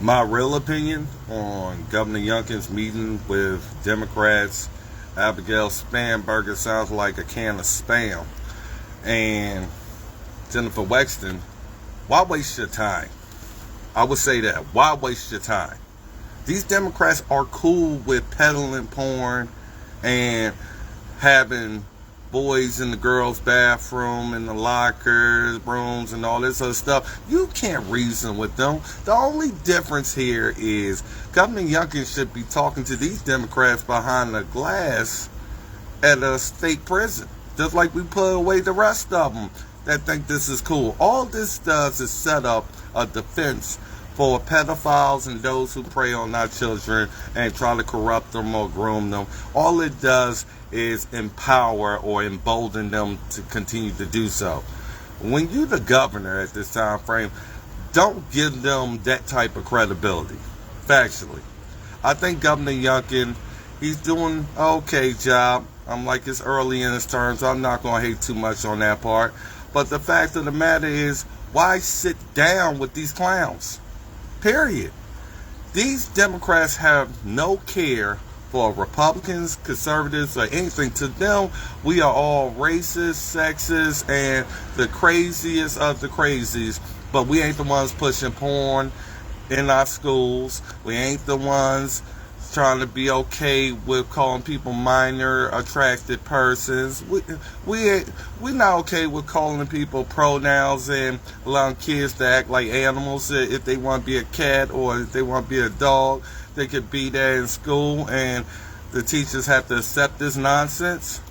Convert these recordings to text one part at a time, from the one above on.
My real opinion on Governor Youngkin's meeting with Democrats, Abigail Spanberger sounds like a can of spam. And Jennifer Wexton, why waste your time? I would say that. Why waste your time? These Democrats are cool with peddling porn and having boys in the girls' bathroom, in the lockers, rooms, and all this other stuff. You can't reason with them. The only difference here is Governor Youngkin should be talking to these Democrats behind the glass at a state prison, just like we put away the rest of them that think this is cool. All this does is set up a defense for pedophiles and those who prey on our children and try to corrupt them or groom them. All it does is empower or embolden them to continue to do so. When you're the governor at this time frame, don't give them that type of credibility. Factually, I think Governor Youngkin, he's doing an okay job. I'm like, it's early in his term, so I'm not going to hate too much on that part. But the fact of the matter is, why sit down with these clowns? Period. These Democrats have no care for Republicans, conservatives, or anything. To them, we are all racist, sexist, and the craziest of the crazies. But we ain't the ones pushing porn in our schools. We ain't the ones trying to be okay with calling people minor attracted persons. We not okay with calling people pronouns and allowing kids to act like animals. If they want to be a cat or if they want to be a dog, they could be there in school, and the teachers have to accept this nonsense.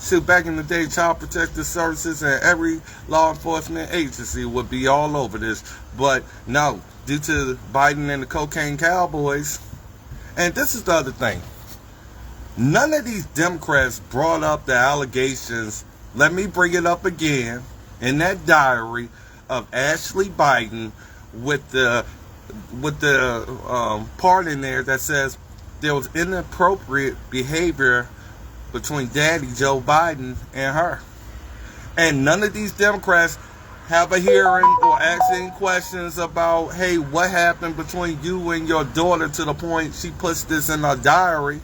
Shoot, back in the day, Child Protective Services and every law enforcement agency would be all over this. But no, due to Biden and the cocaine cowboys. And this is the other thing. None of these Democrats brought up the allegations, let me bring it up again, in that diary of Ashley Biden with the part in there that says there was inappropriate behavior between Daddy Joe Biden and her. And none of these Democrats have a hearing or asking questions about, hey, what happened between you and your daughter to the point she puts this in her diary.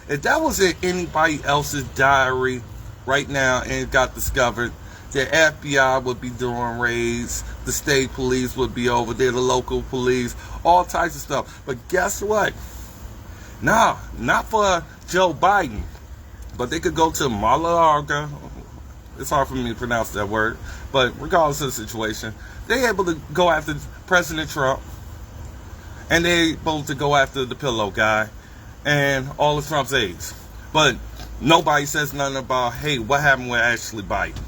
If that was in anybody else's diary right now and it got discovered, the FBI would be doing raids, the state police would be over there, the local police, all types of stuff. But guess what? Nah, not for Joe Biden. But they could go to Mar-a-Lago. It's hard for me to pronounce that word. But regardless of the situation, they're able to go after President Trump. And they're able to go after the pillow guy and all of Trump's aides. But nobody says nothing about, hey, what happened with Ashley Biden?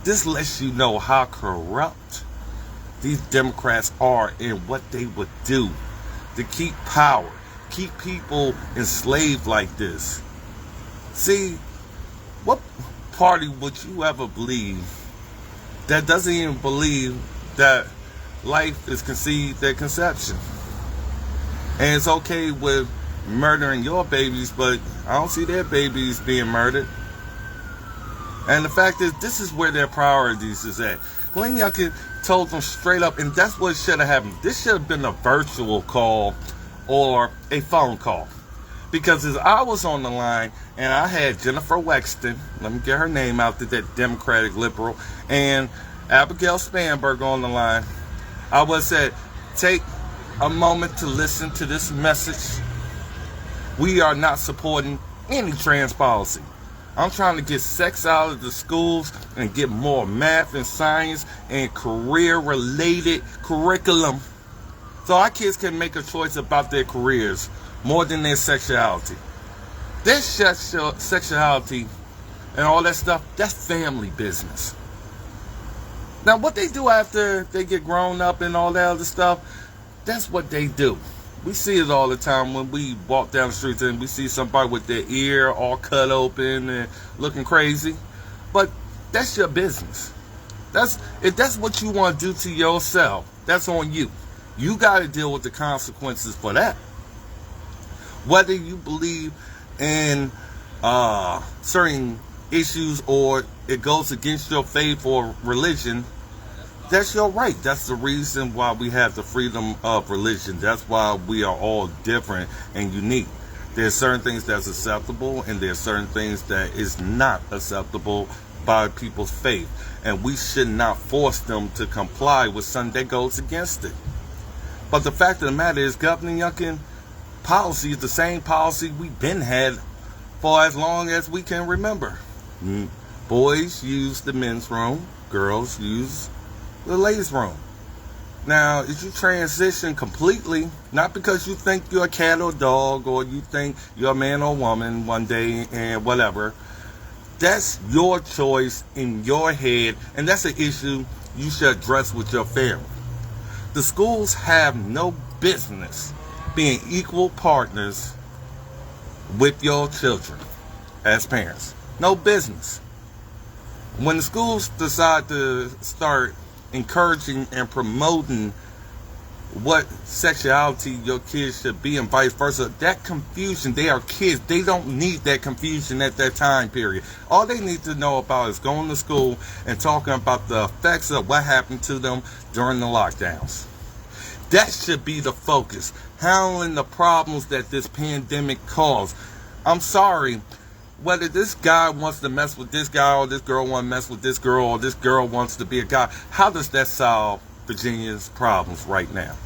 This lets you know how corrupt these Democrats are in what they would do to keep power, keep people enslaved like this. See, what party would you ever believe that doesn't even believe that life is conceived at conception? And it's okay with murdering your babies, but I don't see their babies being murdered. And the fact is, this is where their priorities is at. Glenn Youngkin told them straight up, and that's what should have happened. This should have been a virtual call or a phone call. Because as I was on the line, and I had Jennifer Wexton, let me get her name out there, that Democratic liberal, and Abigail Spanberger on the line, I would have said, take a moment to listen to this message. We are not supporting any trans policy. I'm trying to get sex out of the schools and get more math and science and career-related curriculum so our kids can make a choice about their careers more than their sexuality. Their sexuality and all that stuff, that's family business. Now, what they do after they get grown up and all that other stuff, that's what they do. We see it all the time when we walk down the streets and we see somebody with their ear all cut open and looking crazy. But that's your business. If that's what you want to do to yourself, that's on you. You got to deal with the consequences for that. Whether you believe in certain issues or it goes against your faith or religion, That's your right. That's the reason why we have the freedom of religion. That's why we are all different and unique. There's certain things that's acceptable, and there's certain things that is not acceptable by people's faith. And we should not force them to comply with something that goes against it. But the fact of the matter is, Governor Youngkin policy is the same policy we've been had for as long as we can remember. Boys use the men's room, girls use the ladies' room. Now, if you transition completely, not because you think you're a cat or dog, or you think you're a man or woman one day and whatever, that's your choice in your head, and that's an issue you should address with your family. The schools have no business being equal partners with your children as parents. No business. When the schools decide to start encouraging and promoting what sexuality your kids should be and vice versa, that confusion, they are kids. They don't need that confusion at that time period. All they need to know about is going to school and talking about the effects of what happened to them during the lockdowns. That should be the focus. Handling the problems that this pandemic caused. I'm sorry, whether this guy wants to mess with this guy, or this girl wants to mess with this girl, or this girl wants to be a guy, how does that solve Virginia's problems right now?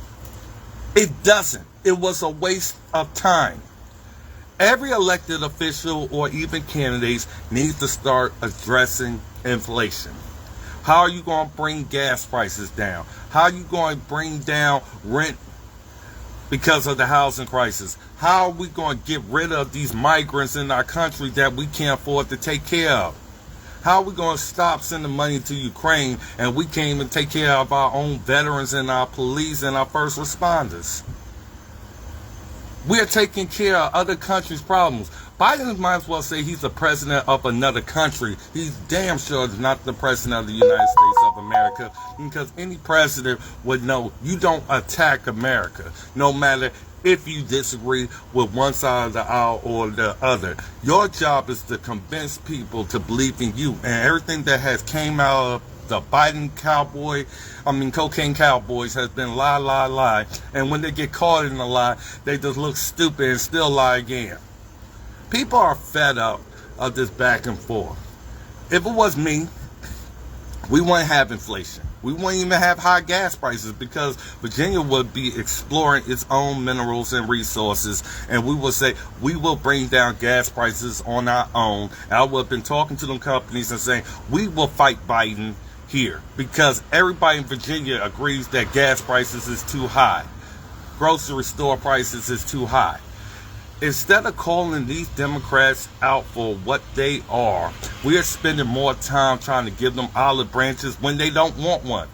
It doesn't. It was a waste of time. Every elected official or even candidates needs to start addressing inflation. How are you going to bring gas prices down? How are you going to bring down rent because of the housing crisis? How are we going to get rid of these migrants in our country that we can't afford to take care of? How are we going to stop sending money to Ukraine and we can't even take care of our own veterans and our police and our first responders? We are taking care of other countries' problems. Biden might as well say he's the president of another country. He's damn sure not the president of the United States of America, because any president would know you don't attack America, no matter if you disagree with one side of the aisle or the other. Your job is to convince people to believe in you, and everything that has came out of the Biden cocaine cowboys has been lie, lie, lie. And when they get caught in a lie, they just look stupid and still lie again. People are fed up of this back and forth. If it was me, we wouldn't have inflation. We wouldn't even have high gas prices, because Virginia would be exploring its own minerals and resources, and we will say we will bring down gas prices on our own. And I would have been talking to them companies and saying we will fight Biden here, because everybody in Virginia agrees that gas prices is too high. Grocery store prices is too high. Instead of calling these Democrats out for what they are, we are spending more time trying to give them olive branches when they don't want one.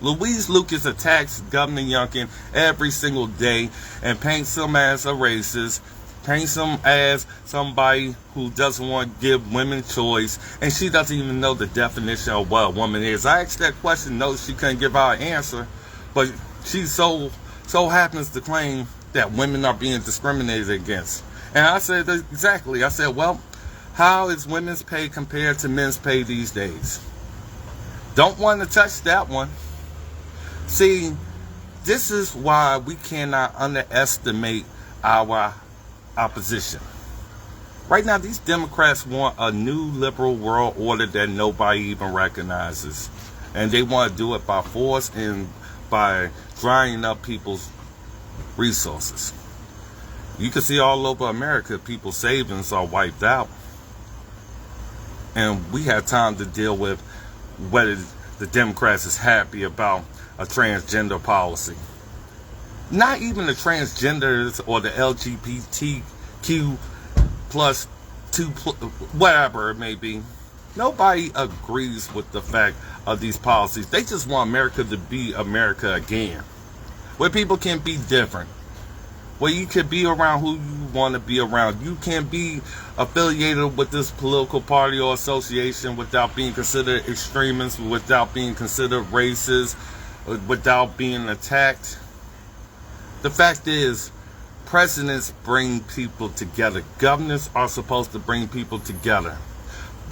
Louise Lucas attacks Governor Youngkin every single day and paints him as a racist, paints him as somebody who doesn't want to give women choice, and she doesn't even know the definition of what a woman is. I asked that question, no, she couldn't give out an answer, but she so happens to claim that women are being discriminated against. And I said exactly. I said, well, how is women's pay compared to men's pay these days? Don't want to touch that one. See, this is why we cannot underestimate our opposition. Right now, these Democrats want a new liberal world order that nobody even recognizes. And they want to do it by force and by drying up people's resources. You can see all over America, people's savings are wiped out. And we have time to deal with whether the Democrats is happy about a transgender policy. Not even the transgenders or the LGBTQ plus whatever it may be. Nobody agrees with the fact of these policies. They just want America to be America again, where people can be different, where you can be around who you want to be around. You can be affiliated with this political party or association without being considered extremists, without being considered racist, without being attacked. The fact is, presidents bring people together. Governors are supposed to bring people together.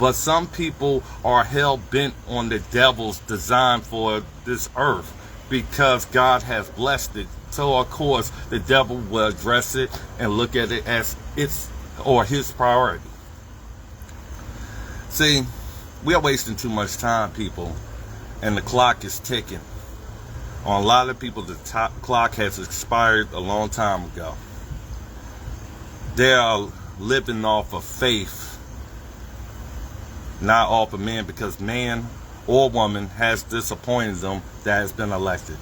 But some people are hell-bent on the devil's design for this earth because God has blessed it. So, of course, the devil will address it and look at it as his priority. See, we are wasting too much time, people, and the clock is ticking. On a lot of people, the clock has expired a long time ago. They are living off of faith, not off of man, because man or woman has disappointed them that has been elected.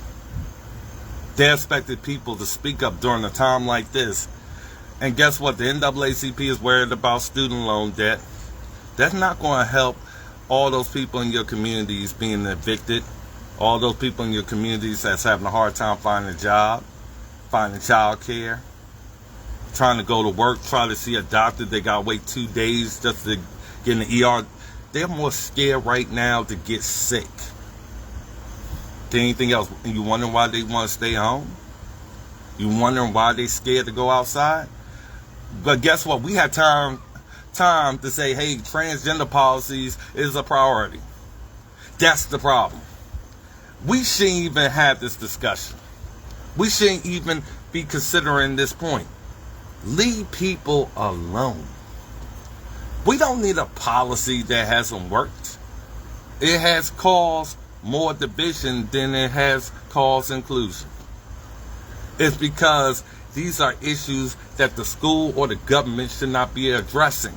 They expected people to speak up during a time like this. And guess what? The NAACP is worried about student loan debt. That's not going to help all those people in your communities being evicted, all those people in your communities that's having a hard time finding a job, finding child care, trying to go to work, trying to see a doctor. They got to wait 2 days just to get in the ER. They're more scared right now to get sick than anything else. And you wondering why they want to stay home? You wondering why they scared to go outside? But guess what? We have time to say, hey, transgender policies is a priority. That's the problem. We shouldn't even have this discussion. We shouldn't even be considering this point. Leave people alone. We don't need a policy that hasn't worked. It has caused more division than it has caused inclusion. It's because these are issues that the school or the government should not be addressing.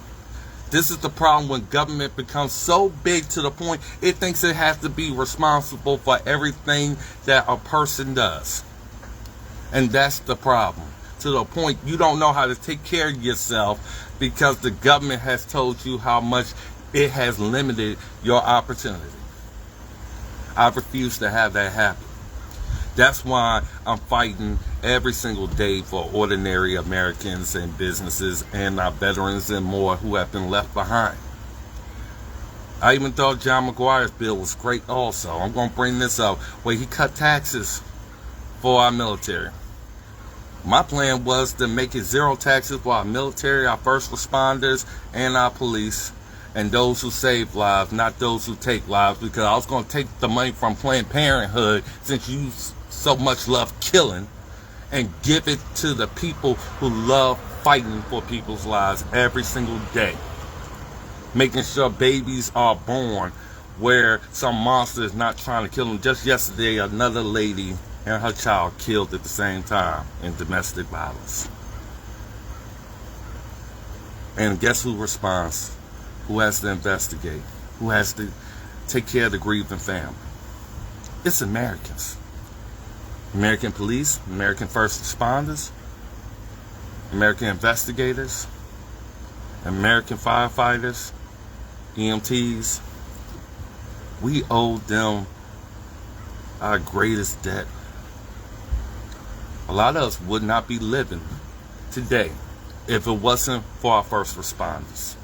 This is the problem when government becomes so big to the point it thinks it has to be responsible for everything that a person does. And that's the problem. To the point you don't know how to take care of yourself because the government has told you how much it has limited your opportunity. I refuse to have that happen. That's why I'm fighting every single day for ordinary Americans and businesses and our veterans and more who have been left behind. I even thought John McGuire's bill was great also. I'm going to bring this up where he cut taxes for our military. My plan was to make it zero taxes for our military, our first responders, and our police, and those who save lives, not those who take lives, because I was going to take the money from Planned Parenthood, since you so much love killing, and give it to the people who love fighting for people's lives every single day. Making sure babies are born where some monster is not trying to kill them. Just yesterday, another lady and her child killed at the same time in domestic violence. And guess who responds? Who has to investigate? Who has to take care of the grieving family? It's Americans. American police, American first responders, American investigators, American firefighters, EMTs. We owe them our greatest debt. A lot of us would not be living today if it wasn't for our first responders.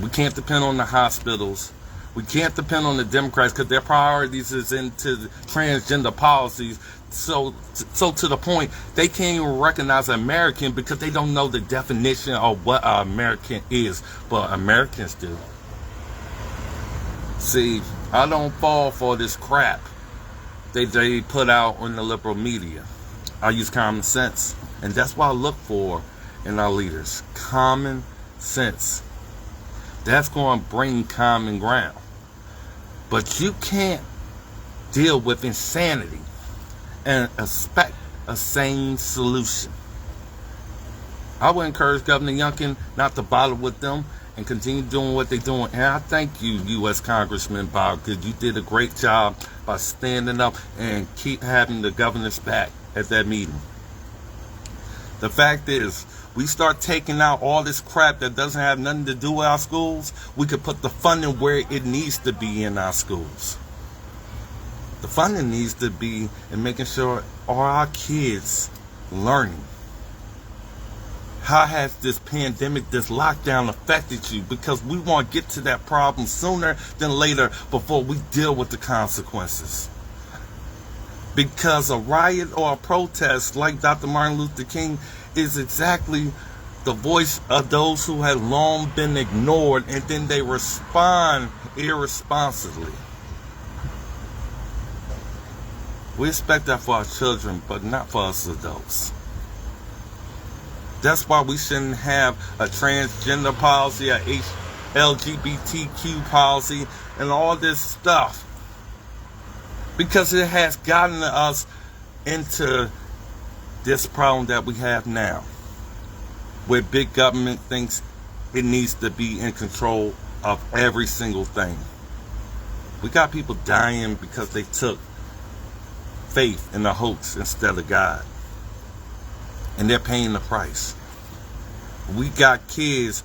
We can't depend on the hospitals. We can't depend on the Democrats because their priorities is into transgender policies. So to the point, they can't even recognize American because they don't know the definition of what an American is. But Americans do. See, I don't fall for this crap they put out on the liberal media. I use common sense. And that's what I look for in our leaders. Common sense. That's going to bring common ground. But you can't deal with insanity and expect a sane solution. I would encourage Governor Youngkin not to bother with them and continue doing what they're doing. And I thank you, U.S. Congressman Bob, because you did a great job by standing up and keep having the governor's back at that meeting. The fact is, we start taking out all this crap that doesn't have nothing to do with our schools, we could put the funding where it needs to be in our schools. The funding needs to be in making sure all our kids learning. How has this pandemic, this lockdown affected you? Because we want to get to that problem sooner than later before we deal with the consequences. Because a riot or a protest like Dr. Martin Luther King is exactly the voice of those who have long been ignored, and then they respond irresponsibly. We expect that for our children, but not for us adults. That's why we shouldn't have a transgender policy, a LGBTQ policy, and all this stuff. Because it has gotten us into this problem that we have now, where big government thinks it needs to be in control of every single thing. We got people dying because they took faith in a hoax instead of God, and they're paying the price. We got kids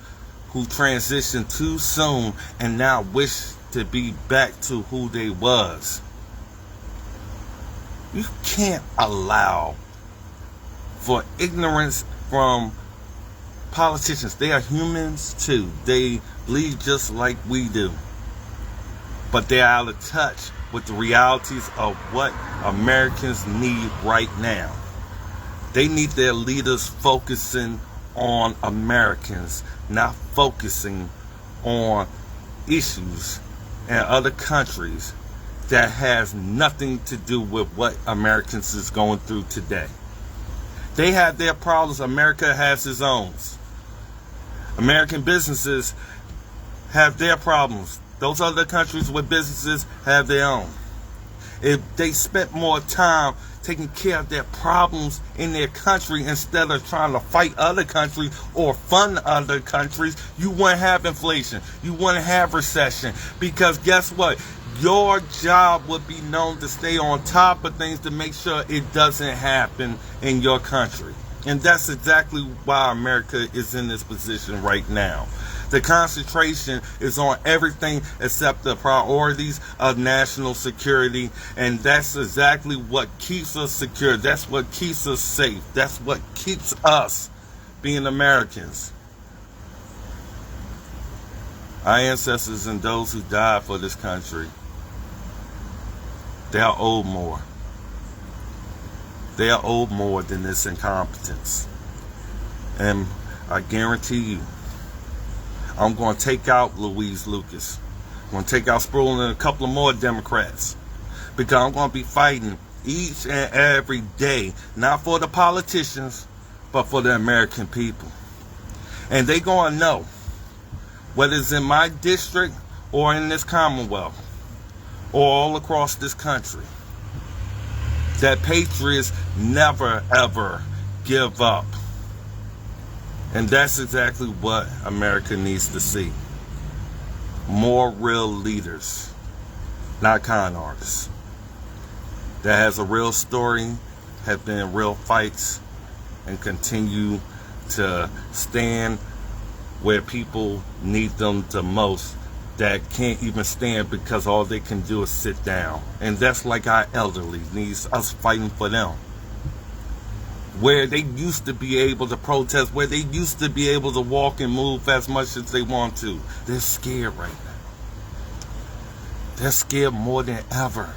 who transitioned too soon and now wish to be back to who they was. You can't allow for ignorance from politicians. They are humans too. They bleed just like we do, but they're out of touch with the realities of what Americans need right now. They need their leaders focusing on Americans, not focusing on issues in other countries that has nothing to do with what Americans is going through today. They have their problems. America has its own. American businesses have their problems. Those other countries with businesses have their own. If they spent more time taking care of their problems in their country instead of trying to fight other countries or fund other countries, you wouldn't have inflation. You wouldn't have recession. Because guess what? Your job would be known to stay on top of things to make sure it doesn't happen in your country. And that's exactly why America is in this position right now. The concentration is on everything except the priorities of national security, and that's exactly what keeps us secure. That's what keeps us safe. That's what keeps us being Americans. Our ancestors and those who died for this country, they are owed more. They are owed more than this incompetence. And I guarantee you, I'm going to take out Louise Lucas. I'm going to take out Sproul and a couple of more Democrats. Because I'm going to be fighting each and every day, not for the politicians, but for the American people. And they're going to know, whether it's in my district or in this Commonwealth, or all across this country, that patriots never, ever give up. And that's exactly what America needs to see. More real leaders, not con artists. That has a real story, have been real fights, and continue to stand where people need them the most, that can't even stand because all they can do is sit down. And that's like our elderly needs us fighting for them. Where they used to be able to protest, where they used to be able to walk and move as much as they want to. They're scared right now. They're scared more than ever.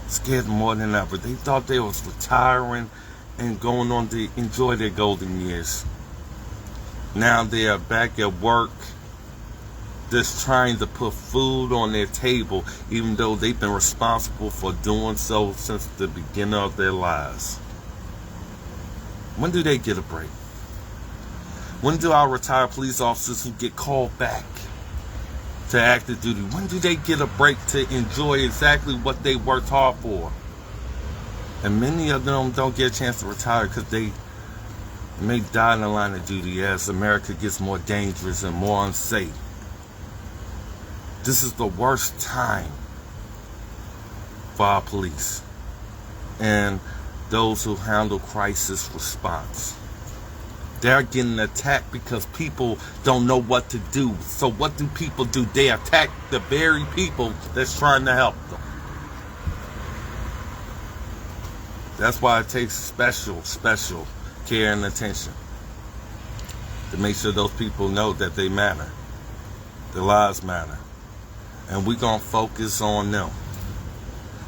Scared more than ever. They thought they was retiring and going on to enjoy their golden years. Now they are back at work, just trying to put food on their table, even though they've been responsible for doing so since the beginning of their lives. When do they get a break? When do our retired police officers who get called back to active duty, when do they get a break to enjoy exactly what they worked hard for? And many of them don't get a chance to retire because they may die in the line of duty as America gets more dangerous and more unsafe. This is the worst time for our police and those who handle crisis response. They're getting attacked because people don't know what to do. So what do people do? They attack the very people that's trying to help them. That's why it takes special care and attention to make sure those people know that they matter. Their lives matter. And we're going to focus on them.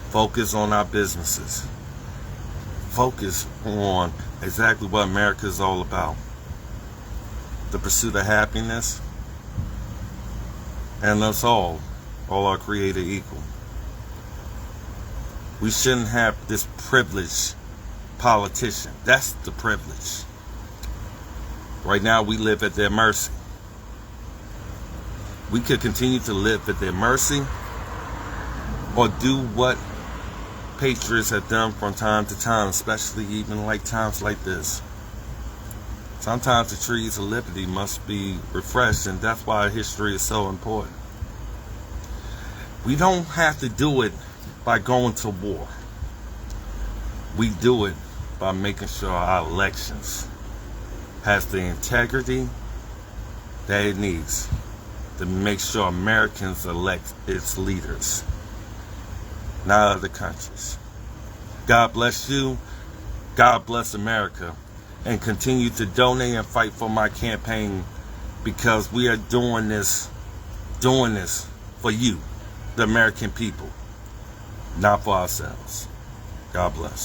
Focus on our businesses. focus on exactly what America is all about. The pursuit of happiness, and us all are created equal. We shouldn't have this privileged politician. That's the privilege. Right now we live at their mercy. We could continue to live at their mercy, or do what patriots have done from time to time, especially even like times like this. Sometimes the trees of liberty must be refreshed, and that's why history is so important. We don't have to do it by going to war. We do it by making sure our elections has the integrity that it needs to make sure Americans elect its leaders, not other countries. God bless you. God bless America. And continue to donate and fight for my campaign, because we are doing this for you, the American people, not for ourselves. God bless.